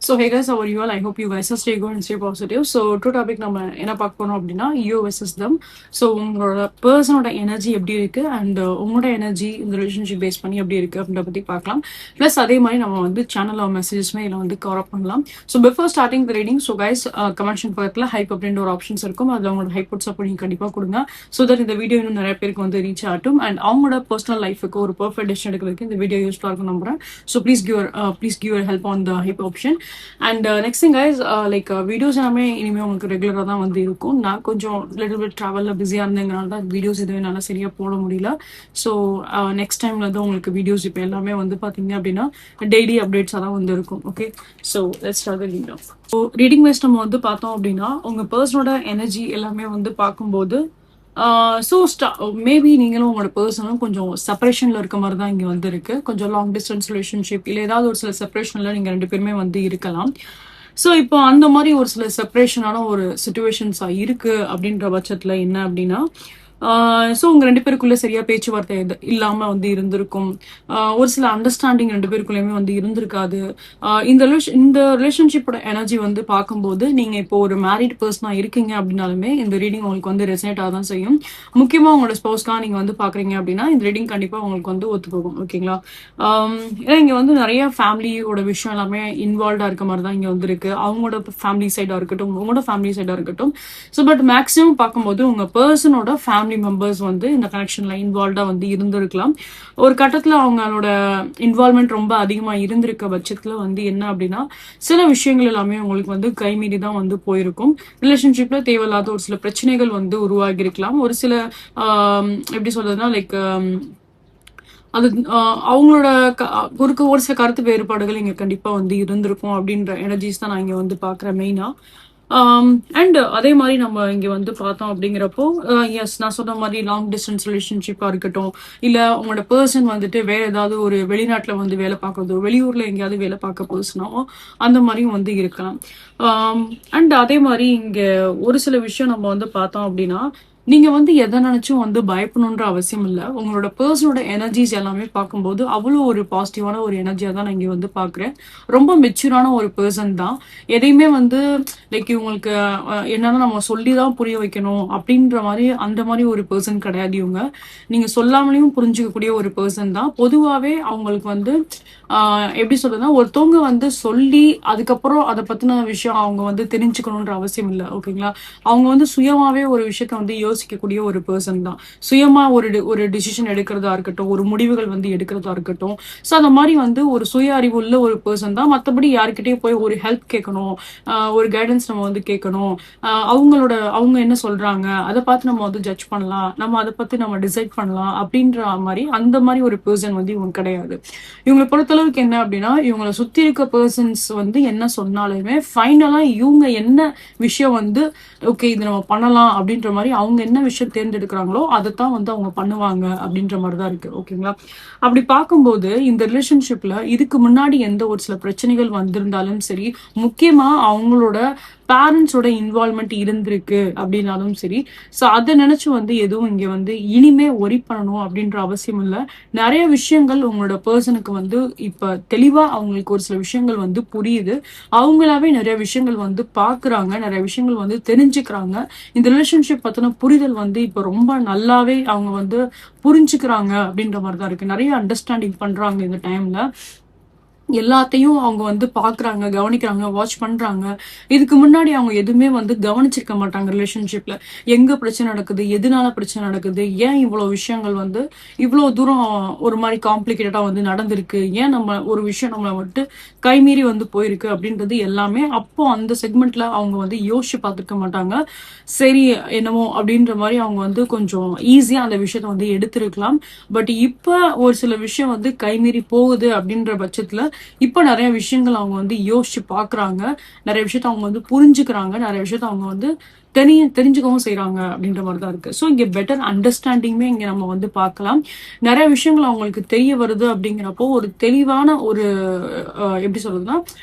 So hey guys, how are you all? I hope you guys are stay good and stay positive. So true topic நம்ம என்ன பார்க்க போறோம் அப்படின்னா you versus them. So உங்களோட பர்சனோட energy எப்படி இருக்கு and உங்களோட எனர்ஜி இந்த ரிலேஷன்ஷிப் பேஸ் பண்ணி எப்படி இருக்கு அப்படின்ற பத்தி பார்க்கலாம். பிளஸ் அதே மாதிரி நம்ம வந்து சேனல்ல மெசேஜஸ்மே இதில் வந்து கவர் அப் பண்ணலாம். So before starting the reading so guys comment section பக்கத்தில் ஹைப் அப்படின்ற ஒரு ஆப்ஷன்ஸ் இருக்கும். அதில் அவங்களோட ஹைப் அவுட் சப்போர்ட் நீங்கள் கண்டிப்பாக கொடுங்க. ஸோ தட் இந்த வீடியோ இன்னும் நிறைய பேருக்கு வந்து ரீச் ஆகட்டும் அண்ட் அவங்களோட பர்சனல் லைஃபுக்கு ஒரு பர்ஃபெக்ட் டெசிஷன் எடுக்கிறதுக்கு இந்த வீடியோ யூஸ்ஃபுல்லாக இருக்கும் நம்புறேன். So please give help on the hype option. And next thing guys like videos எல்லாமே இனிமேல் உங்களுக்கு ரெகுலராக தான் வந்து இருக்கும். நான் கொஞ்சம் லிட்டில் பிட் ட்ராவலில் பிஸியாக இருந்தேங்கனால தான் வீடியோஸ் எதுவும் என்னால் சரியாக போட முடியல. ஸோ நெக்ஸ்ட் டைம்ல வந்து உங்களுக்கு வீடியோஸ் இப்போ எல்லாமே வந்து பார்த்தீங்க அப்படின்னா டெய்லி அப்டேட்ஸாக தான் வந்து இருக்கும். Okay, so let's start the reading. So reading wise நம்ம வந்து பார்த்தோம் அப்படின்னா உங்கள் பர்சனோட எனர்ஜி எல்லாமே வந்து பார்க்கும்போது ஸோ மேபி நீங்களும் உங்களோட பர்சனும் கொஞ்சம் செப்பரேஷனில் இருக்க மாதிரி தான் இங்கே வந்து இருக்கு. கொஞ்சம் லாங் டிஸ்டன்ஸ் ரிலேஷன்ஷிப் இல்லை ஏதாவது ஒரு சில செப்பரேஷனில் நீங்கள் ரெண்டு பேருமே வந்து இருக்கலாம். ஸோ இப்போ அந்த மாதிரி ஒரு சில செப்பரேஷனான ஒரு சுச்சுவேஷன்ஸாக இருக்கு அப்படின்ற பட்சத்தில் என்ன அப்படின்னா ஸோ உங்க ரெண்டு பேருக்குள்ள சரியா பேச்சுவார்த்தை இல்லாம வந்து இருந்திருக்கும். ஒரு சில அண்டர்ஸ்டாண்டிங் ரெண்டு பேருக்குள்ளயுமே வந்து இருந்திருக்காது. இந்த ரிலேஷன்ஷிப்போட எனர்ஜி வந்து பார்க்கும்போது நீங்க இப்போ ஒரு மேரிட் பர்சனா இருக்கீங்க அப்படின்னாலுமே இந்த ரீடிங் உங்களுக்கு வந்து ரெசனேட் ஆக தான் செய்யும். முக்கியமா உங்களோட ஸ்பௌஸ்க்காக நீங்க வந்து பாக்குறீங்க அப்படின்னா இந்த ரீடிங் கண்டிப்பா உங்களுக்கு வந்து ஒத்து போகும். ஓகேங்களா? ஏன்னா இங்க வந்து நிறைய ஃபேமிலியோட விஷயம் எல்லாமே இன்வால்வ்டா இருக்க மாதிரி தான் இங்க வந்து இருக்கு. அவங்களோட ஃபேமிலி சைடா இருக்கட்டும், உங்களோட ஃபேமிலி சைடா இருக்கட்டும். ஸோ பட் மேக்ஸிமம் பார்க்கும்போது உங்க பர்சனோட ஃபேமிலி மெம்பர்ஸ் வந்து இந்த கனெக்ஷன்ல இன்வால்வ்டா வந்து இருந்திருக்கலாம். ஒரு கட்டத்துல அவங்களோட இன்வால்வ்மெண்ட் ரொம்ப அதிகமா இருந்திருக்க பட்சத்துல வந்து என்ன அப்படின்னா சில விஷயங்கள் எல்லாமே உங்களுக்கு வந்து கைமீறி தான் வந்து போயிருக்கும். ரிலேஷன்ஷிப்ல தேவையில்லாத ஒரு சில பிரச்சனைகள் வந்து உருவாகி இருக்கலாம். ஒரு சில எப்படி சொல்றதுன்னா லைக் அது அவங்களோட ஒரு சில கருத்து வேறுபாடுகள் இங்க கண்டிப்பா வந்து இருந்திருக்கும் அப்படின்ற எனர்ஜிஸ் தான் நான் இங்க வந்து பாக்குறேன் மெயினா. அண்ட் அதே மாதிரி நம்ம இங்க வந்து பார்த்தோம் அப்படிங்கிறப்போ எஸ் நான் சொன்ன மாதிரி லாங் டிஸ்டன்ஸ் ரிலேஷன்ஷிப்பா இருக்கட்டும், இல்ல உங்களோட பர்சன் வந்துட்டு வேற ஏதாவது ஒரு வெளிநாட்டுல வந்து வேலை பார்க்கறதோ, வெளியூர்ல எங்கேயாவது வேலை பார்க்க பர்சனாவோ அந்த மாதிரியும் வந்து இருக்கலாம். அண்ட் அதே மாதிரி இங்க ஒரு சில விஷயம் நம்ம வந்து பார்த்தோம் அப்படின்னா நீங்க வந்து எதை நினைச்சும் வந்து பயப்படணுன்ற அவசியம் இல்லை. உங்களோட பர்சனோட எனர்ஜிஸ் எல்லாமே பார்க்கும்போது அவ்வளோ ஒரு பாசிட்டிவான ஒரு எனர்ஜியா தான் நான் இங்க வந்து பாக்குறேன். ரொம்ப மெச்சூரான ஒரு பர்சன் தான். எதையுமே வந்து லைக் இவங்களுக்கு என்னன்னா நம்ம சொல்லிதான் புரிய வைக்கணும் அப்படின்ற மாதிரி அந்த மாதிரி ஒரு பர்சன் கிடையாது இவங்க. நீங்க சொல்லாமலையும் புரிஞ்சுக்கக்கூடிய ஒரு பர்சன் தான். பொதுவாவே அவங்களுக்கு வந்து எப்படி சொல்றதுன்னா ஒருத்தவங்க வந்து சொல்லி அதுக்கப்புறம் அதை பத்தின விஷயம் அவங்க வந்து தெரிஞ்சுக்கணுன்ற அவசியம் இல்லை. ஓகேங்களா? அவங்க வந்து சுயமாவே ஒரு விஷயத்த வந்து யோசிக்கக்கூடிய ஒரு பர்சன் தான். சுயமா ஒரு டிசிஷன் எடுக்கிறதா இருக்கட்டும், ஒரு முடிவுகள் வந்து எடுக்கிறதா இருக்கட்டும். ஸோ அந்த மாதிரி வந்து ஒரு சுய அறிவு உள்ள ஒரு பர்சன் தான். மற்றபடி யாருக்கிட்டயும் போய் ஒரு ஹெல்ப் கேட்கணும், ஒரு கைடன்ஸ் நம்ம வந்து கேட்கணும், அவங்க என்ன சொல்றாங்க அதை பார்த்து நம்ம வந்து ஜட்ஜ் பண்ணலாம், நம்ம அதை பத்தி நம்ம டிசைட் பண்ணலாம் அப்படின்ற மாதிரி அந்த மாதிரி ஒரு பர்சன் வந்து இவங்க கிடையாது. இவங்களை பொறுத்தளவுக்கு என்ன அப்படின்னா இவங்களை சுத்தி இருக்க பர்சன்ஸ் வந்து என்ன சொன்னாலுமே ஃபைனலா இவங்க என்ன விஷயம் வந்து ஓகே இது நம்ம பண்ணலாம் அப்படின்ற மாதிரி அவங்க என்ன விஷயம் தேர்ந்தெடுக்கிறாங்களோ அதைத்தான் வந்து அவங்க பண்ணுவாங்க அப்படின்ற மாதிரிதான் இருக்கு. ஓகேங்களா? அப்படி பார்க்கும்போது இந்த ரிலேஷன்ஷிப்ல இதுக்கு முன்னாடி எந்த ஒரு சில பிரச்சனைகள் வந்திருந்தாலும் சரி, முக்கியமா அவங்களோட பேரண்ட்ஸோட இன்வால்வ்மெண்ட் இருந்திருக்கு அப்படின்னாலும் சரி, ஸோ அதை நினைச்சு வந்து எதுவும் இங்க வந்து இனிமே ஒரி பண்ணணும் அப்படின்ற அவசியம் இல்லை. நிறைய விஷயங்கள் உங்களோட பர்சனுக்கு வந்து இப்ப தெளிவா அவங்களுக்கு ஒரு சில விஷயங்கள் வந்து புரியுது. அவங்களாவே நிறைய விஷயங்கள் வந்து பாக்குறாங்க, நிறைய விஷயங்கள் வந்து தெரிஞ்சுக்கிறாங்க. இந்த ரிலேஷன்ஷிப் பத்தின புரிதல் வந்து இப்ப ரொம்ப நல்லாவே அவங்க வந்து புரிஞ்சுக்கிறாங்க அப்படின்ற மாதிரிதான் இருக்கு. நிறைய அண்டர்ஸ்டாண்டிங் பண்றாங்க இந்த டைம்ல. எல்லாத்தையும் அவங்க வந்து பாக்குறாங்க, கவனிக்கிறாங்க, வாட்ச் பண்றாங்க. இதுக்கு முன்னாடி அவங்க எதுவுமே வந்து கவனிச்சிருக்க மாட்டாங்க. ரிலேஷன்ஷிப்ல எங்க பிரச்சனை நடக்குது, எதனால பிரச்சனை நடக்குது, ஏன் இவ்வளவு விஷயங்கள் வந்து இவ்வளவு தூரம் ஒரு மாதிரி காம்ப்ளிகேட்டடா வந்து நடந்திருக்கு, ஏன் நம்ம ஒரு விஷயம் நம்மளை விட்டு கைமீறி வந்து போயிருக்கு அப்படின்றது எல்லாமே அப்போ அந்த செக்மெண்ட்ல அவங்க வந்து யோசிச்சு பார்த்துருக்க மாட்டாங்க. சரி என்னமோ அப்படின்ற மாதிரி அவங்க வந்து கொஞ்சம் ஈஸியா அந்த விஷயத்த வந்து எடுத்திருக்கலாம். பட் இப்ப ஒரு சில விஷயம் வந்து கைமீறி போகுது அப்படின்ற பட்சத்துல இப்ப நிறைய விஷயங்கள் அவங்க வந்து யோசிச்சு பாக்குறாங்க, நிறைய விஷயத்த அவங்க வந்து புரிஞ்சுக்கிறாங்க, நிறைய விஷயத்த அவங்க வந்து தெரிஞ்சுக்கவும் செய்யறாங்க அப்படின்ற மாதிரி தான் இருக்கு. ஸோ இங்க பெட்டர் அண்டர்ஸ்டாண்டிங்குமே இங்க நம்ம வந்து பார்க்கலாம். நிறைய விஷயங்கள் அவங்களுக்கு தெரிய வருது அப்படிங்கிறப்போ ஒரு தெளிவான ஒரு எப்படி சொல்றதுன்னா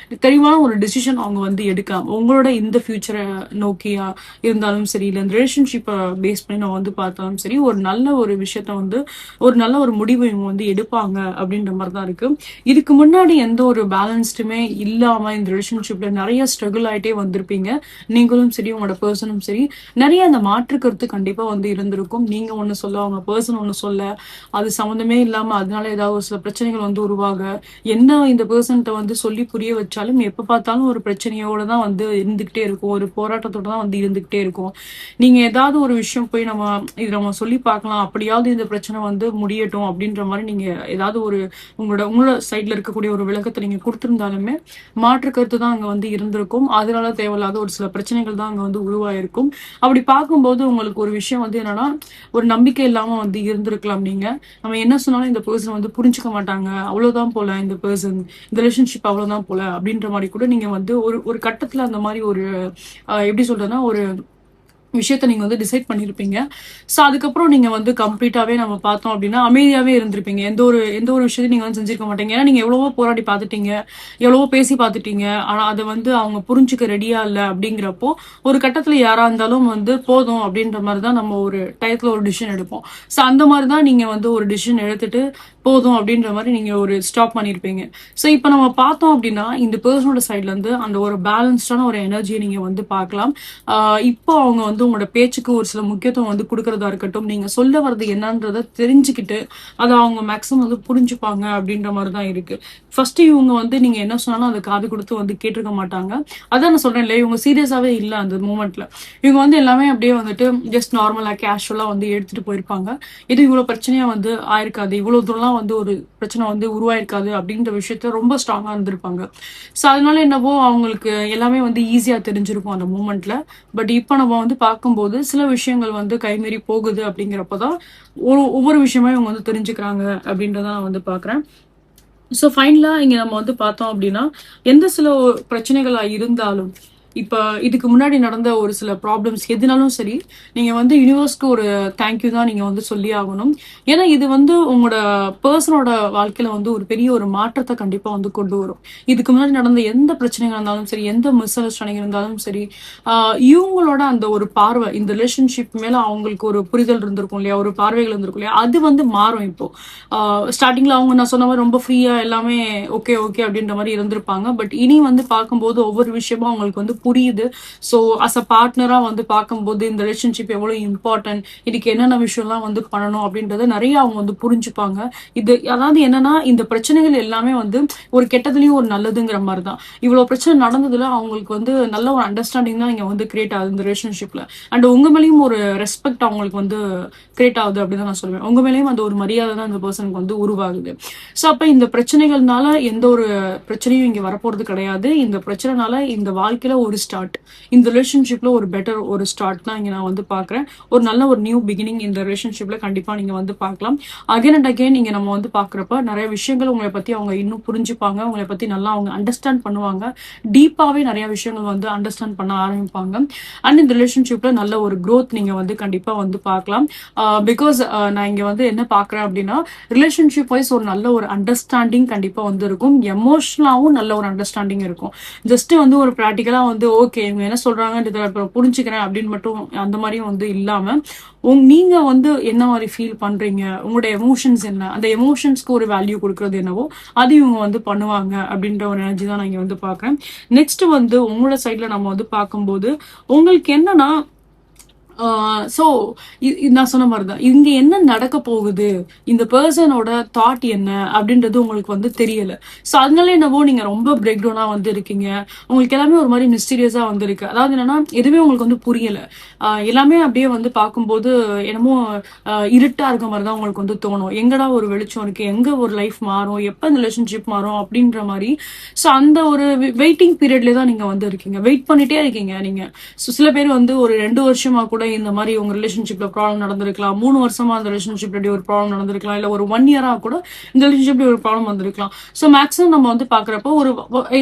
தெளிவான ஒரு டிசிஷன் அவங்க வந்து எடுக்கலாம். உங்களோட இந்த ஃபியூச்சரை நோக்கியா இருந்தாலும் சரி, இல்லை இந்த ரிலேஷன்ஷிப்பை பேஸ் பண்ணி நம்ம வந்து பார்த்தாலும் சரி, ஒரு நல்ல ஒரு விஷயத்த வந்து ஒரு நல்ல ஒரு முடிவு இவங்க வந்து எடுப்பாங்க அப்படின்ற மாதிரி தான் இருக்கு. இதுக்கு முன்னாடி எந்த ஒரு பேலன்ஸ்டுமே இல்லாம இந்த ரிலேஷன்ஷிப்ல நிறைய ஸ்ட்ரகிள் ஆயிட்டே வந்திருப்பீங்க. நீங்களும் சரி, உங்களோட பர்சனும் சரி, நிறைய அந்த மாற்று கருத்து கண்டிப்பா வந்து இருந்திருக்கும். நீங்க ஒண்ணு சொல்ல, அவங்க பர்சன் ஒண்ணு சொல்ல, அது சம்மந்தமே இல்லாம அதனால ஏதாவது ஒரு சில பிரச்சனைகள் வந்து உருவாக, என்ன இந்த பர்சன்ட்ட வந்து சொல்லி புரிய வச்சாலும் எப்ப பார்த்தாலும் ஒரு பிரச்சனையோட தான் வந்து இருந்துகிட்டே இருக்கும், ஒரு போராட்டத்தோட தான் வந்து இருந்துகிட்டே இருக்கும். நீங்க ஏதாவது ஒரு விஷயம் போய் இது நம்ம சொல்லி பார்க்கலாம், அப்படியாவது இந்த பிரச்சனை வந்து முடியட்டும் அப்படின்ற மாதிரி நீங்க ஏதாவது ஒரு உங்களோட சைட்ல இருக்கக்கூடிய ஒரு விளக்கத்தை நீங்க கொடுத்திருந்தாலுமே மாற்று கருத்து தான் அங்க வந்து இருந்திருக்கும். அதனால தேவையில்லாத ஒரு சில பிரச்சனைகள் தான் அங்க வந்து உருவாயிருக்கும். அப்படி பார்க்கும்போது உங்களுக்கு ஒரு விஷயம் வந்து என்னன்னா, ஒரு நம்பிக்கை இல்லாம வந்து இருந்திருக்கலாம். நீங்க நம்ம என்ன சொன்னாலும் இந்த பர்சன் வந்து புரிஞ்சுக்க மாட்டாங்க, அவ்வளவுதான் போல இந்த பர்சன், இந்த ரிலேஷன்ஷிப் அவ்வளவுதான் போல அப்படின்ற மாதிரி கூட நீங்க வந்து ஒரு ஒரு கட்டத்துல அந்த மாதிரி ஒரு எப்படி சொல்றதுன்னா ஒரு விஷயத்த நீங்க வந்து டிசைட் பண்ணிருப்பீங்க. ஸோ அதுக்கப்புறம் நீங்க வந்து கம்ப்ளீட்டாவே நம்ம பார்த்தோம் அப்படின்னா அமைதியாவே இருந்திருப்பீங்க. எந்த ஒரு விஷயத்தையும் நீங்க வந்து செஞ்சிருக்க மாட்டீங்க. ஏன்னா நீங்க எவ்வளவோ போராடி பார்த்துட்டீங்க, எவ்வளவோ பேசி பார்த்துட்டீங்க. ஆனா அதை வந்து அவங்க புரிஞ்சுக்க ரெடியா இல்லை அப்படிங்கிறப்போ ஒரு கட்டத்துல யாரா இருந்தாலும் வந்து போதும் அப்படின்ற மாதிரி தான் நம்ம ஒரு டயத்துல ஒரு டிசிஷன் எடுப்போம். ஸோ அந்த மாதிரி தான் நீங்க வந்து ஒரு டிசிஷன் எடுத்துட்டு போதும் அப்படின்ற மாதிரி நீங்க ஒரு ஸ்டாப் பண்ணிருப்பீங்க. ஸோ இப்போ நம்ம பார்த்தோம் அப்படின்னா இந்த பர்சனோட சைட்ல இருந்து அந்த ஒரு பேலன்ஸ்டான ஒரு எனர்ஜியை நீங்க வந்து பார்க்கலாம். இப்போ அவங்க வந்து உங்களோட பேச்சுக்கு ஒரு சில முக்கியத்துவம் வந்து கொடுக்கறதா இருக்கட்டும், நீங்க சொல்ல வர்றது என்னன்றத தெரிஞ்சுக்கிட்டு அதை அவங்க மேக்ஸிமம் வந்து புரிஞ்சுப்பாங்க அப்படின்ற மாதிரி தான் இருக்கு. ஃபர்ஸ்ட் இவங்க வந்து நீங்க என்ன சொன்னாலும் அதை காது கொடுத்து வந்து கேட்டிருக்க மாட்டாங்க. அதான் நான் சொல்றேன் இல்லையா, இவங்க சீரியஸாவே இல்லை அந்த மூமெண்ட்ல. இவங்க வந்து எல்லாமே அப்படியே வந்துட்டு ஜஸ்ட் நார்மலா கேஷுவலா வந்து எடுத்துட்டு போயிருப்பாங்க. இது இவ்வளவு பிரச்சனையா வந்து ஆயிருக்காது, இவ்வளவு தூரம் வந்து ஒரு பிரச்சனை வந்து உருவாயிருக்காது அப்படின்ற விஷயத்த ரொம்ப ஸ்ட்ராங்கா இருந்திருப்பாங்க. ஸோ அதனால என்னவோ அவங்களுக்கு எல்லாமே வந்து ஈஸியா தெரிஞ்சிருக்கும் அந்த மூமெண்ட்ல. பட் இப்போ நம்ம வந்து பார்க்கும்போது சில விஷயங்கள் வந்து கைமீறி போகுது அப்படிங்கிறப்பதான் ஒவ்வொரு விஷயமா இவங்க வந்து தெரிஞ்சுக்கிறாங்க அப்படின்றத நான் வந்து பாக்குறேன். ஸோ ஃபைனலா இங்க நம்ம வந்து பார்த்தோம் அப்படின்னா எந்த சில பிரச்சனைகளா இருந்தாலும் இப்ப இதுக்கு முன்னாடி நடந்த ஒரு சில ப்ராப்ளம்ஸ் எதுனாலும் சரி, நீங்க வந்து யூனிவர்ஸ்க்கு ஒரு தேங்க்யூ தான் நீங்க வந்து சொல்லி ஆகணும். ஏன்னா இது வந்து உங்களோட பர்சனோட வாழ்க்கையில வந்து ஒரு பெரிய ஒரு மாற்றத்தை கண்டிப்பா வந்து கொண்டு வரும். இதுக்கு முன்னாடி நடந்த எந்த பிரச்சனைகள் இருந்தாலும் சரி, எந்த மிஸ் அண்டர்ஸ்டாண்டிங் இருந்தாலும் சரி, இவங்களோட அந்த ஒரு பார்வை இந்த ரிலேஷன்ஷிப் மேல அவங்களுக்கு ஒரு புரிதல் இருந்திருக்கும் இல்லையா, ஒரு பார்வைகள் இருந்திருக்கும் இல்லையா, அது வந்து மாறும். இப்போ ஸ்டார்டிங்ல அவங்க நான் சொன்ன மாதிரி ரொம்ப ஃப்ரீயா எல்லாமே ஓகே ஓகே அப்படின்ற மாதிரி இருந்திருப்பாங்க. பட் இனி வந்து பார்க்கும்போது ஒவ்வொரு விஷயமும் அவங்களுக்கு வந்து புரியுது. ஸோ அஸ் அ பார்ட்னரா வந்து பார்க்கும்போது இந்த ரிலேஷன்ஷிப் எவ்வளவு இம்பார்ட்டன்ட், இதுக்கு என்னென்ன விஷயம்லாம் வந்து பண்ணணும் அப்படின்றத நிறைய அவங்க வந்து புரிஞ்சுப்பாங்க. இது அதாவது என்னன்னா இந்த பிரச்சனைகள் எல்லாமே வந்து ஒரு கெட்டதுலயும் ஒரு நல்லதுங்கிற மாதிரி தான். இவ்வளவு பிரச்சனை நடந்ததுல அவங்களுக்கு வந்து நல்ல ஒரு அண்டர்ஸ்டாண்டிங் தான் இங்க வந்து கிரியேட் ஆகுது இந்த ரிலேஷன்ஷிப்ல. அண்ட் உங்க மேலேயும் ஒரு ரெஸ்பெக்ட் அவங்களுக்கு வந்து கிரியேட் ஆகுது அப்படின்னு நான் சொல்லுவேன். உங்க மேலேயும் அந்த ஒரு மரியாதை தான் இந்த பர்சனுக்கு வந்து உருவாகுது. ஸோ அப்ப இந்த பிரச்சனைகள்னால எந்த ஒரு பிரச்சனையும் இங்க வரப்போறது கிடையாது. இந்த பிரச்சனைனால இந்த வாழ்க்கையில ஒரு ஸ்டார்ட், இந்த ரிலேஷன்ஷிப்ல ஒரு பெட்டர் ஒரு ஸ்டார்ட் தான் இங்க நான் வந்து பாக்குறேன். ஒரு நல்ல ஒரு நியூ பிகினிங் இந்த ரிலேஷன்ஷிப்ல கண்டிப்பா நீங்க வந்து பார்க்கலாம். அகைன் அண்ட் அகைன் நீங்க நம்ம வந்து பாக்குறப்ப நிறைய விஷயங்கள் உங்களை பத்தி அவங்க இன்னும் புரிஞ்சுப்பாங்க, உங்களை பத்தி நல்லா அவங்க அண்டர்ஸ்டாண்ட் பண்ணுவாங்க. டீப்பாவே நிறைய விஷயங்கள் வந்து அண்டர்ஸ்டாண்ட் பண்ண ஆரம்பிப்பாங்க. அண்ட் இந்த ரிலேஷன்ஷிப்ல நல்ல ஒரு growth நீங்க வந்து கண்டிப்பா வந்து பார்க்கலாம். பிகாஸ் நான் இங்க வந்து என்ன பாக்குறேன் அப்படின்னா ரிலேஷன்ஷிப் வைஸ் ஒரு நல்ல ஒரு அண்டர்ஸ்டாண்டிங் கண்டிப்பா வந்து இருக்கும். எமோஷனலாவும் நல்ல ஒரு அண்டர்ஸ்டாண்டிங் இருக்கும். ஜஸ்ட் வந்து ஒரு ப்ராக்டிக்கலா வந்து ஓகே இவங்க என்ன சொல்றாங்கன்றத புரிஞ்சுக்கிறேன் அப்படின்னு மட்டும் அந்த மாதிரியும் வந்து இல்லாம நீங்க வந்து என்ன மாதிரி ஃபீல் பண்றீங்க, உங்களோட எமோஷன்ஸ் என்ன, அந்த எமோஷன்ஸ்க்கு ஒரு வேல்யூ கொடுக்கறது என்னவோ அது இவங்க வந்து பண்ணுவாங்க அப்படின்ற ஒரு எனர்ஜி தான் நான் இங்க வந்து பாக்குறேன். நெக்ஸ்ட் வந்து உங்களோட சைட்ல நம்ம வந்து பார்க்கும்போது உங்களுக்கு என்னன்னா சோ நான் சொன்ன மாதிரிதான் இங்க என்ன நடக்க போகுது, இந்த பர்சனோட தாட் என்ன அப்படின்றது உங்களுக்கு வந்து தெரியல. சோ அதனால என்னவோ நீங்க ரொம்ப பிரேக் டவுனா வந்து இருக்கீங்க. உங்களுக்கு எல்லாமே ஒரு மாதிரி மிஸ்டீரியஸா வந்து இருக்கு. அதாவது என்னன்னா எதுவுமே உங்களுக்கு வந்து புரியல. எல்லாமே அப்படியே வந்து பார்க்கும்போது என்னமோ இருட்டா இருக்க மாதிரிதான் உங்களுக்கு வந்து தோணும். எங்கடா ஒரு வெளிச்சம் இருக்கு, எங்க ஒரு லைஃப் மாறும், எப்ப இந்த ரிலேஷன்ஷிப் மாறும் அப்படின்ற மாதிரி. சோ அந்த ஒரு வெயிட்டிங் பீரியட்ல தான் நீங்க வந்து இருக்கீங்க, வெயிட் பண்ணிட்டே இருக்கீங்க நீங்க. சில பேர் வந்து ஒரு 2 வருஷமா கூட இந்த மாதிரி உங்க ரிலேஷன்ஷிப்ல ப்ராப்ளம் நடந்திருக்கலாம், 3 வருஷமா அந்த ரிலேஷன்ஷிப்ல ஒரு ப்ராப்ளம் நடந்திருக்கலாம், இல்ல ஒரு 1 இயரா கூட இந்த ரிலேஷன்ஷிப்ல ஒரு ப்ராப்ளம் வந்திருக்கலாம். ஸோ மேக்ஸிமம் நம்ம வந்து பாக்குறப்போ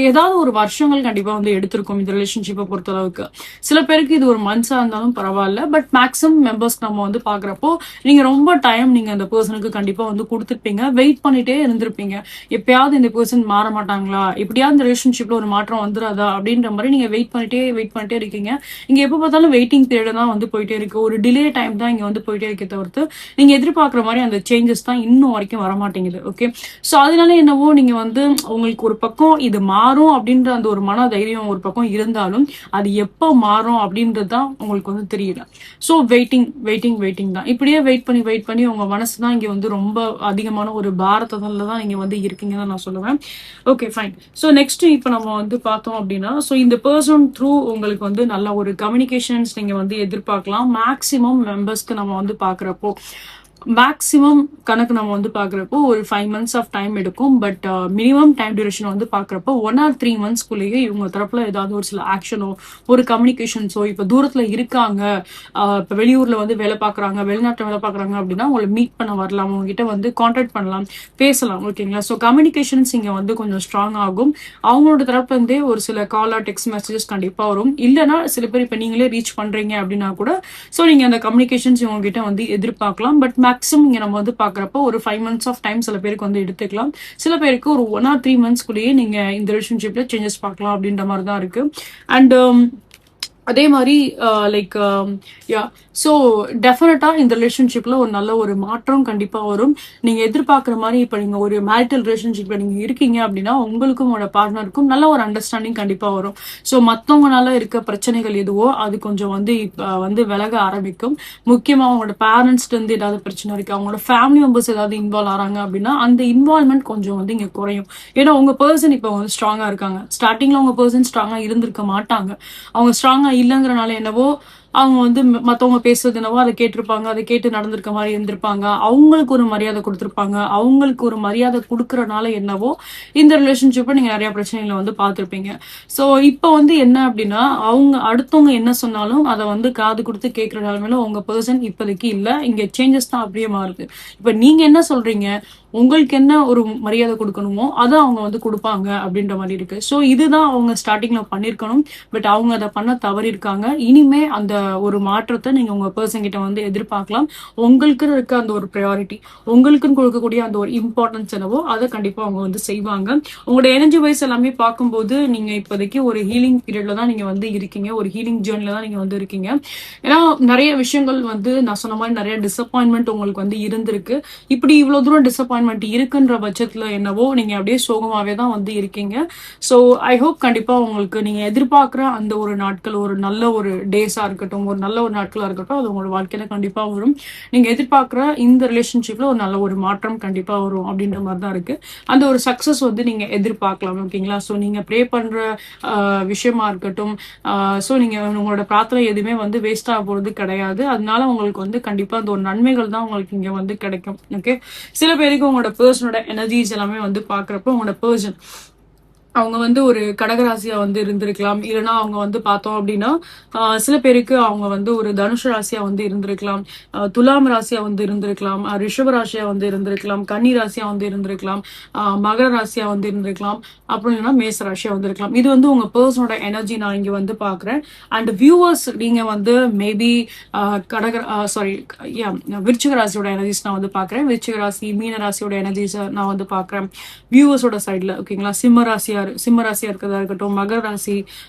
ஏதாவது ஒரு வருஷங்கள் கண்டிப்பா வந்து எடுத்திருக்கும் இந்த ரிலேஷன்ஷிப்பை பொறுத்த அளவுக்கு. சில பேருக்கு இது ஒரு மந்த்ஸா இருந்தாலும் பரவாயில்ல, பட் மேக்ஸிமம் மெம்பர்ஸ் நம்ம வந்து பாக்குறப்போ நீங்க ரொம்ப டைம் நீங்க அந்த பர்சனுக்கு கண்டிப்பா வந்து கொடுத்துருப்பீங்க, வெயிட் பண்ணிட்டே இருந்திருப்பீங்க. எப்பயாவது இந்த பர்சன் மாற மாட்டாங்களா, எப்படியாவது இந்த ரிலேஷன்ஷிப்ல ஒரு மாற்றம் வந்துடாதா அப்படின்ற மாதிரி நீங்க வெயிட் பண்ணிட்டே இருக்கீங்க. இங்க எப்ப பார்த்தாலும் வெயிட்டிங் பீரியட் தான் வந்து போயிட்டே இருக்கு, ஒரு டிலே டைம் தான் இங்க வந்து போயிட்டே இருக்கே தவிர்த்து நீங்க எதிர்பார்க்குற மாதிரி அந்த சேஞ்சஸ் தான் இன்னும் வரைக்கும் வர மாட்டேங்குது. ஓகே, ஸோ அதனால என்னவோ நீங்க வந்து உங்களுக்கு ஒரு பக்கம் இது மாறும் அப்படின்ற அந்த ஒரு மன தைரியம் ஒரு பக்கம் இருந்தாலும் அது எப்போ மாறும் அப்படின்றது தான் உங்களுக்கு வந்து தெரியல. ஸோ வெயிட்டிங் தான். இப்படியே வெயிட் பண்ணி உங்க மனசு தான் இங்க வந்து ரொம்ப அதிகமான ஒரு பாரத்தத்துல தான் நீங்க வந்து இருக்கீங்கன்னு நான் சொல்லுவேன். Okay, fine. ஸோ நெக்ஸ்ட் இப்போ நம்ம வந்து பார்த்தோம் அப்படின்னா, ஸோ இந்த பர்சன் த்ரூ உங்களுக்கு வந்து நல்ல ஒரு கம்யூனிகேஷன்ஸ் நீங்க வந்து எதிர்பார்க்கலாம். மேக்சிமம் மெம்பர்ஸ்க்கு நம்ம வந்து பாக்குறப்போ மேக்ஸிமம் கணக்கு நம்ம வந்து பாக்குறப்போ ஒரு 5 months ஆஃப் டைம் எடுக்கும். பட் மினிமம் டைம் டியூரேஷன் வந்து பாக்குறப்போ 1 or 3 monthsக்குள்ளேயே இவங்க தரப்புல ஏதாவது ஒரு சில ஆக்ஷனோ ஒரு கம்யூனிகேஷன்ஸோ, இப்ப தூரத்துல இருக்காங்க, இப்ப வெளியூர்ல வந்து வேலை பாக்குறாங்க, வெளிநாட்டுல வேலை பாக்குறாங்க அப்படின்னா உங்களை மீட் பண்ண வரலாம், உங்ககிட்ட வந்து கான்டாக்ட் பண்ணலாம், பேசலாம். ஓகேங்களா? ஸோ கம்யூனிகேஷன்ஸ் இங்க வந்து கொஞ்சம் ஸ்ட்ராங் ஆகும். அவங்களோட தரப்புல இருந்தே ஒரு சில கால் ஆர் டெக்ஸ்ட் மெசேஜஸ் கண்டிப்பா வரும். இல்லைன்னா சில பேர் இப்ப நீங்களே ரீச் பண்றீங்க அப்படின்னா கூட ஸோ நீங்க அந்த கம்யூனிகேஷன்ஸ் இவங்க கிட்ட வந்து எதிர்பார்க்கலாம். பட் மேக்ஸிமம் இங்க நம்ம வந்து பாக்குறப்போ ஒரு 5 months ஆஃப் டைம் சில பேருக்கு வந்து எடுத்துக்கலாம். சில பேருக்கு ஒரு 1 or 3 monthsக்குள்ளேயே நீங்க இந்த ரிலேஷன்ஷிப்ல சேஞ்சஸ் பார்க்கலாம் அப்படின்ற மாதிரி தான் இருக்கு. அண்ட் அதே மாதிரி லைக் யா ஸோ டெஃபினட்டா இந்த ரிலேஷன்ஷிப்ல ஒரு நல்ல ஒரு மாற்றம் கண்டிப்பா வரும். நீங்க எதிர்பார்க்குற மாதிரி இப்ப நீங்க ஒரு மேரிட்டல் ரிலேஷன்ஷிப்ல நீங்க இருக்கீங்க அப்படின்னா உங்களுக்கும் உங்களோட பார்ட்னருக்கும் நல்ல ஒரு அண்டர்ஸ்டாண்டிங் கண்டிப்பா வரும். ஸோ மற்றவங்களால இருக்க பிரச்சனைகள் எதுவோ அது கொஞ்சம் வந்து இப்ப வந்து விலக ஆரம்பிக்கும். முக்கியமா அவங்களோட பேரண்ட்ஸ்ல இருந்து ஏதாவது பிரச்சனை இருக்கு, அவங்களோட ஃபேமிலி மெம்பர்ஸ் ஏதாவது இன்வால்வ் ஆறாங்க அப்படின்னா அந்த இன்வால்வ்மெண்ட் கொஞ்சம் வந்து இங்க குறையும். ஏன்னா உங்க பர்சன் இப்ப வந்து ஸ்ட்ராங்கா இருக்காங்க. ஸ்டார்டிங்ல உங்க பர்சன் ஸ்ட்ராங்கா இருந்திருக்க மாட்டாங்க. அவங்க ஸ்ட்ராங்கா இல்லைங்கிறனால என்னவோ அவங்க வந்து மத்தவங்க பேசுறது என்னவோ அதை கேட்டிருப்பாங்க, அதை கேட்டு நடந்திருக்க மாதிரி இருந்திருப்பாங்க, அவங்களுக்கு ஒரு மரியாதை கொடுத்திருப்பாங்க. அவங்களுக்கு ஒரு மரியாதை கொடுக்கறனால என்னவோ இந்த ரிலேஷன்ஷிப்பை நீங்க நிறைய பிரச்சனைகளை வந்து பார்த்திருப்பீங்க. ஸோ இப்போ வந்து என்ன அப்படின்னா அவங்க அடுத்தவங்க என்ன சொன்னாலும் அதை வந்து காது கொடுத்து கேட்கிற நிலைமையில உங்க பர்சன் இப்போதைக்கு இல்லை. இங்க சேஞ்சஸ் தான் அப்படியே மாறுது. இப்ப நீங்க என்ன சொல்றீங்க, உங்களுக்கு என்ன ஒரு மரியாதை கொடுக்கணுமோ அதை அவங்க வந்து கொடுப்பாங்க அப்படின்ற மாதிரி இருக்கு. ஸோ இதுதான் அவங்க ஸ்டார்டிங்ல பண்ணிருக்கணும். பட் அவங்க அதை பண்ண தவறி இருக்காங்க. இனிமே அந்த ஒரு மாற்றத்தை நீங்க உங்க பர்சன் கிட்ட வந்து எதிர்பார்க்கலாம். உங்களுக்கு இருக்க அந்த ஒரு ப்ரையாரிட்டி, உங்களுக்குன்னு கொடுக்கக்கூடிய அந்த ஒரு இம்பார்ட்டன்ஸ் என்னவோ அதை கண்டிப்பா அவங்க வந்து செய்வாங்க. உங்களோட எனர்ஜி வைஸ் எல்லாமே பார்க்கும்போது நீங்க இப்போதைக்கு ஒரு ஹீலிங் பீரியட்ல தான் நீங்க வந்து இருக்கீங்க, ஒரு ஹீலிங் ஜேர்னில தான் நீங்க வந்து இருக்கீங்க. ஏன்னா நிறைய விஷயங்கள் வந்து நான் சொன்ன மாதிரி நிறைய டிசப்பாயின்மெண்ட் உங்களுக்கு வந்து இருந்திருக்கு. இப்படி இவ்வளவு தூரம் டிசப்பாயின்மெண்ட் இருக்குன்ற பட்சத்துல என்னவோ நீங்க அப்படியே சோகமாவே தான் வந்து இருக்கீங்க. ஸோ ஐ ஹோப் கண்டிப்பா உங்களுக்கு நீங்க எதிர்பார்க்குற அந்த ஒரு நாட்கள் ஒரு நல்ல ஒரு டேஸா இருக்கட்டும், ஒரு நல்ல ஒரு நாட்களா இருக்கட்டும், அது உங்களோட வாழ்க்கையில கண்டிப்பா வரும். நீங்க எதிர்பார்க்குற இந்த ரிலேஷன்ஷிப்ல ஒரு நல்ல ஒரு மாற்றம் கண்டிப்பா வரும் அப்படின்ற மாதிரி தான் இருக்கு. அந்த ஒரு சக்சஸ் வந்து நீங்க எதிர்பார்க்கலாம். ஓகேங்களா? ஸோ நீங்க ப்ரே பண்ற விஷயமா இருக்கட்டும், ஸோ நீங்க உங்களோட பிரார்த்தனை எதுவுமே வந்து வேஸ்ட் ஆக போறது கிடையாது. அதனால உங்களுக்கு வந்து கண்டிப்பா அந்த ஒரு நன்மைகள் தான் உங்களுக்கு இங்க வந்து கிடைக்கும். ஓகே, சில பேருக்கு உங்களோட பர்சனோட எனர்ஜிஸ் எல்லாமே வந்து பாக்குறப்போ உங்களோட பர்சன் அவங்க வந்து ஒரு கடகராசியா வந்து இருந்திருக்கலாம். இல்லைன்னா அவங்க வந்து பார்த்தோம் அப்படின்னா சில பேருக்கு அவங்க வந்து ஒரு தனுஷ ராசியா வந்து இருந்திருக்கலாம், துலாம் ராசியா வந்து இருந்திருக்கலாம், ரிஷப ராசியா வந்து இருந்திருக்கலாம், கன்னி ராசியா வந்து இருந்திருக்கலாம், மகர ராசியா வந்து இருந்திருக்கலாம், அப்புறம் இல்லைன்னா மேச ராசியா வந்து இருக்கலாம். இது வந்து உங்க பர்சனோட எனர்ஜி நான் இங்க வந்து பாக்குறேன். அண்ட் வியூவர்ஸ் நீங்க வந்து மேபி விருச்சிக ராசியோட எனர்ஜிஸ் நான் வந்து பாக்குறேன். விருச்சிக ராசி, மீன ராசியோட எனர்ஜிஸ் நான் வந்து பாக்குறேன் வியூவர்ஸோட சைட்ல. ஓகேங்களா? சிம்ம ராசியா இருக்கிறதா இருக்கட்டும், மகர ராசி,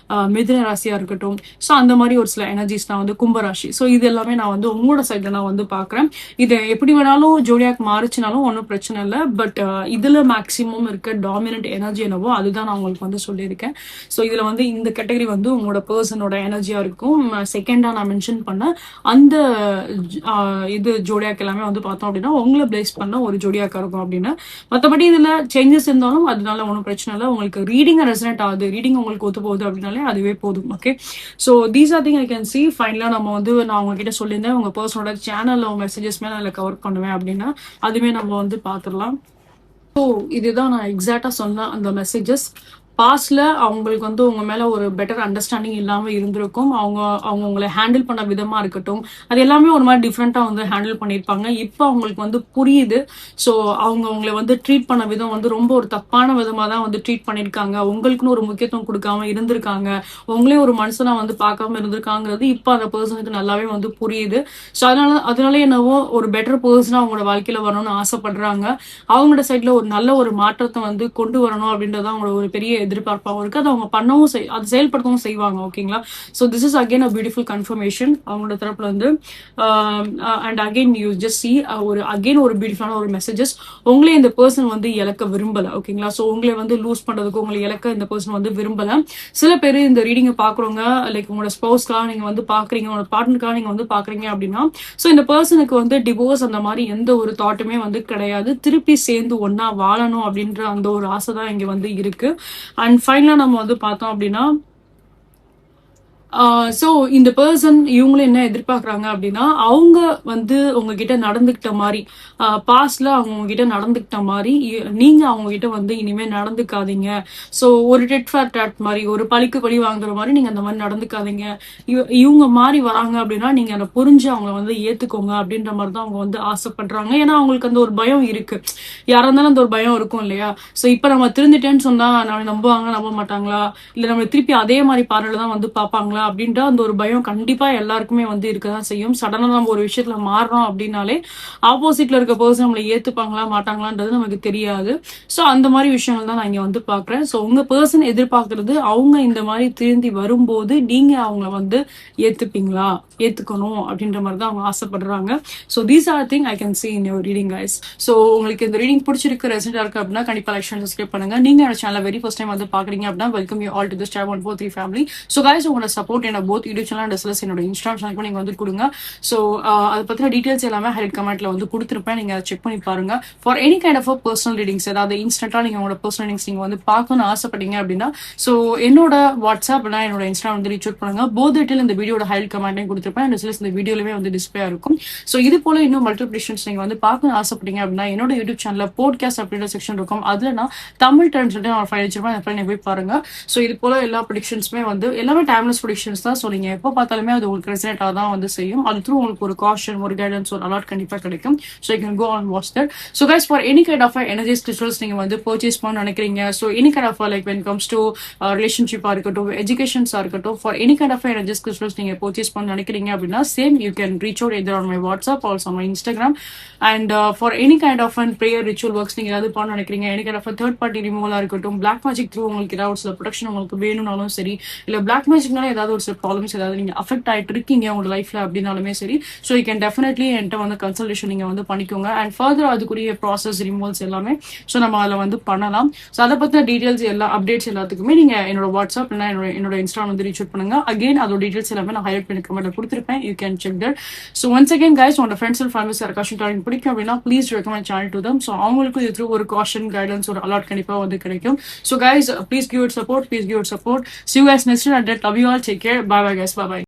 மிதுன ராசியா இருக்கட்டும், ஸோ அந்த மாதிரி ஒரு சில எனர்ஜிஸ் நான் வந்து கும்பராசி. ஸோ இது எல்லாமே நான் வந்து உங்களோட சைட்ல நான் வந்து பாக்குறேன். இது எப்படி வேணாலும் ஜோடியாக் மாறிச்சுனாலும் ஒன்றும் பிரச்சனை இல்லை. பட் இதுல மேக்சிமம் இருக்க டாமினன்ட் எனர்ஜி என்னவோ அதுதான் நான் உங்களுக்கு வந்து சொல்லியிருக்கேன். ஸோ இதுல வந்து இந்த கேட்டகரி வந்து உங்களோட பர்சனோட எனர்ஜியா இருக்கும். செகண்டா நான் மென்ஷன் பண்ண அந்த இது ஜோடியாக் எல்லாமே வந்து பார்த்தோம் அப்படின்னா உங்களை பிளேஸ் பண்ண ஒரு ஜோடியாக்கா இருக்கும் அப்படின்னு. மற்றபடி இதுல சேஞ்சஸ் இருந்தாலும் அதனால ஒன்றும் பிரச்சனை இல்லை. உங்களுக்கு ரீடிங் ரெசனேட் ஆகுது, ரீடிங் உங்களுக்கு ஒத்து போகுது அப்படின்னாலே அதுவே போதும். Okay, so these are thing I can see. ஃபைனலா நம்ம வந்து நான் உங்ககிட்ட சொல்லியிருந்தேன் உங்க பர்சனோட சேனல்ல மெசேஜஸ்மே நான் கவர் பண்ணுவேன் அப்படின்னா அதுவே நம்ம வந்து பார்த்துடலாம். ஸோ இதுதான் நான் எக்ஸாக்டா சொன்ன அந்த மெசேஜஸ். பாஸ்ட்ல அவங்களுக்கு வந்து உங்க மேல ஒரு பெட்டர் அண்டர்ஸ்டாண்டிங் இல்லாம இருந்திருக்கும். அவங்க அவங்க உங்களை ஹேண்டில் பண்ண விதமா இருக்கட்டும், அது எல்லாமே ஒரு மாதிரி டிஃப்ரெண்டா வந்து ஹேண்டில் பண்ணியிருப்பாங்க. இப்போ அவங்களுக்கு வந்து புரியுது. ஸோ அவங்க உங்களை வந்து ட்ரீட் பண்ண விதம் வந்து ரொம்ப ஒரு தப்பான விதமா தான் வந்து ட்ரீட் பண்ணியிருக்காங்க. உங்களுக்குன்னு ஒரு முக்கியத்துவம் கொடுக்காம இருந்திருக்காங்க. உங்களையும் ஒரு மனுஷனா வந்து பார்க்காம இருந்திருக்காங்கிறது இப்போ அந்த பர்சனுக்கு நல்லாவே வந்து புரியுது. ஸோ அதனால என்னவோ ஒரு பெட்டர் பர்சனா அவங்களோட வாழ்க்கையில வரணும்னு ஆசைப்படுறாங்க. அவங்களோட சைட்ல ஒரு நல்ல ஒரு மாற்றத்தை வந்து கொண்டு வரணும் அப்படின்றது அவங்களோட ஒரு பெரிய எதிர்பார்ப்பாகவும் இருக்கு. அதை அவங்க பண்ணவும் அது செயல்படுத்தவும் செய்வாங்க. ஓகேங்களா? So this is again a beautiful confirmation அவங்களோட தரப்புல வந்து. And again you just C ஒரு பியூட்டிஃபுல்லான ஒரு மெசேஜஸ். உங்களே இந்த பர்சன் வந்து இழக்க விரும்பல. ஓகேங்களா? ஸோ உங்களை வந்து லூஸ் பண்றதுக்கு உங்களை இழக்க இந்த பர்சன் வந்து விரும்பல. சில பேர் இந்த ரீடிங்கை பாக்குறவங்க லைக் உங்களோட ஸ்பௌஸ்க்காக நீங்க வந்து பாக்குறீங்க, உங்களோட பார்ட்னருக்காக நீங்க வந்து பாக்குறீங்க அப்படின்னா, ஸோ இந்த பர்சனுக்கு வந்து டிவோர்ஸ் அந்த மாதிரி எந்த ஒரு தாட்டுமே வந்து கிடையாது. திருப்பி சேர்ந்து ஒன்னா வாழணும் அப்படின்ற அந்த ஒரு ஆசை தான் இங்க வந்து இருக்கு. அண்ட் ஃபைனலா நம்ம வந்து பார்த்தோம் அப்படின்னா, ஸோ இந்த பர்சன் இவங்களும் என்ன எதிர்பார்க்குறாங்க அப்படின்னா, அவங்க வந்து உங்ககிட்ட நடந்துக்கிட்ட மாதிரி, பாஸ்ட்ல அவங்க உங்ககிட்ட நடந்துக்கிட்ட மாதிரி நீங்க அவங்க கிட்ட வந்து இனிமே நடந்துக்காதீங்க. ஸோ ஒரு டெட் ஃபார் டேட் மாதிரி, ஒரு பழிக்கு பழி வாங்குற மாதிரி நீங்க அந்த மாதிரி நடந்துக்காதீங்க. இவங்க மாறி வராங்க அப்படின்னா நீங்க அதை புரிஞ்சு அவங்கள வந்து ஏத்துக்கோங்க அப்படின்ற மாதிரி தான் அவங்க வந்து ஆசைப்படுறாங்க. ஏன்னா அவங்களுக்கு அந்த ஒரு பயம் இருக்கு. யாரா இருந்தாலும் அந்த ஒரு பயம் இருக்கும் இல்லையா? ஸோ இப்போ நம்ம திருந்துட்டேன்னு சொன்னா நம்ம நம்புவாங்க, நம்ப மாட்டாங்களா, இல்ல நம்ம திருப்பி அதே மாதிரி பார்வையில தான் வந்து பார்ப்பாங்களா அப்படின்ற அந்த ஒரு பயம் கண்டிப்பா எல்லாருக்குமே வந்து இருக்கதான் செய்யும். சடனா நம்ம ஒரு விஷயத்துல மாறுறோம் அப்படின்னாலே ஆப்போசிட்ல இருக்க பர்சன் நம்மளை ஏத்துப்பாங்களா மாட்டாங்களான்றது நமக்கு தெரியாது. ஸோ அந்த மாதிரி விஷயங்கள் தான் நான் இங்க வந்து பாக்குறேன். ஸோ உங்க பர்சன் எதிர்பார்க்கறது அவங்க இந்த மாதிரி திருந்தி வரும்போது நீங்க அவங்க வந்து ஏத்துப்பீங்களா, ஏத்துக்கணும் அப்படின்ற மாதிரி தான் அவங்க ஆசைப்படுறாங்க. So these are thing I can see in your reading guys. So உங்களுக்கு இந்த ரீடிங் பிடிச்சிருக்கு, ரெசென்டா இருக்கு அப்படின்னா கண்டிப்பா லைக் அண்ட் சப்ஸ்கிரைப் பண்ணுங்க. நீங்க என்னோட சேனல் வெரி ஃபர்ஸ்ட் டைம் வந்து பாக்குறீங்க அப்படின்னா welcome you all to this Tribe 143 family. So guys உங்களோட சப்போர்ட் என்ன both YouTube channel and SLS என்னோட இன்ஸ்டாகிராம் சேனலுக்கு நீங்க வந்து கொடுங்க. ஸோ அதை பத்தின டீடைல்ஸ் எல்லாமே ஹைலைட் கமெண்ட்ல வந்து கொடுத்துருப்பேன். நீங்க அதை செக் பண்ணி பாருங்க. For any kind of personal readings, ஏதாவது இன்ஸ்டன்டா நீங்க உங்களோட பர்சனல் ரீடிங்ஸ் நீங்க வந்து பார்க்கணும்னு ஆசைப்பட்டீங்க அப்படின்னா ஸோ என்னோட வாட்ஸ்அப் என்னோட இன்ஸ்டா வந்து ரீச் அவுட் பண்ணுங்க. போத் டீடைல் இந்த வீடியோட ஹைலைட் கமெண்ட்டையும் கொடுத்துருப்பேன். அண்ட் எஸ்எல்எஸ் இந்த வீடியோலவே வந்து டிஸ்பிளே இருக்கும். ஸோ இது போல இன்னும் மல்டிபிளிகேஷன்ஸ் நீங்க வந்து பார்க்கணும்னு ஆசைப்பட்டீங்க அப்படின்னா என்னோட யூடியூப் சேனல்ல போட்காஸ்ட் அப்படின்ற செக்ஷன் இருக்கும். அதுல நான் தமிழ் டைம் சொல்லிட்டு நான் ஃபைல் வச்சிருப்பேன். அந்த ஃபைல் போய் பாருங்க. ஸோ இது போல எல்லா ப்ரெடிக்ஷன்ஸுமே வந்து எல்லாமே டைம்லெஸ் ப்ரெடிக்ஷன்ஸ் தான். ஸோ நீங்க எப்போ பார்த்தாலுமே அது உங்களுக்கு ரெசனேட் தான் வந்து செய்யும். அது த்ரூ உங்களுக்கு ஒரு காஷன், ஒரு கைடன்ஸ், ஒரு அலர்ட் கண்டிப்பா கிடைக்கும். So you can go and watch that. So guys for any kind of energies crystals நீங்க வந்து பர்ச்சேஸ் பண்ண நினைக்கிறீங்க, so any kind of like when comes to ரிலேஷன்ஷிப்பா இருக்கட்டும், எஜுகேஷன்ஸா இருக்கட்டும், for any kind of energies crystals நீங்க பர்ச்சேஸ் பண்ண நினைக்கிறீங்க அப்படின்னா same you can reach out either on my WhatsApp also on my Instagram. And for any kind of prayer ritual works நீங்க ஏதாவது பண்ண நினைக்கிறீங்க, any kind of third party ரிமூவலா இருக்கட்டும், பிளாக் மேஜிக் த்ரூ உங்களுக்கு ஏதாவது ஒரு சில ப்ரொடக்ஷன் உங்களுக்கு வேணும்னாலும் சரி, இல்ல பிளாக் மேஜிக்னால ஏதாவது ஒரு சில ப்ராப்ளம்ஸ் ஏதாவது நீங்க அஃபெக்ட் ஆயிட்டு இருக்கீங்க உங்க லைஃப்ல அப்படின்னாலுமே சரி, ஸோ யூ கேன் டெஃபினெட்லி என்கிட்ட வந்து கன்சல்டேஷன் நீங்க வந்து பண்ணிக்கோங்க. அண்ட் ஃபர்தர் அதுக்குரிய ப்ராசஸ் ரிமூவல்ஸ் எல்லாமே ஸோ நம்ம அதில் வந்து பண்ணலாம். ஸோ அதை பத்தின டீடைல்ஸ் எல்லா அப்டேட்ஸ் எல்லாத்துக்குமே நீங்க என்னோட வாட்ஸ்அப் என்னோட இன்ஸ்டா வந்து ரீச் அவுட் பண்ணுங்க. அகைன் அதோட டீடைல்ஸ் எல்லாமே நான் ஹைலைட் பண்ணி கமெண்ட்ல கொடுத்துருப்பேன். You can check that. So once again guys உங்களோட ஃப்ரெண்ட்ஸ் அண்ட் ஃபேமிலிஸ் யாருக்காச்சும் டாலிங் பிடிக்கும் அப்படின்னா please recommend channel to them. So அவங்களுக்கும் இது த்ரூ ஒரு காஷன், கைடன்ஸ், ஒரு அலர்ட் கண்டிப்பா வந்து கிடைக்கும். So guys please give it support, please give it support. See you guys next time. Love you all. Take care. Bye bye guys. Bye bye.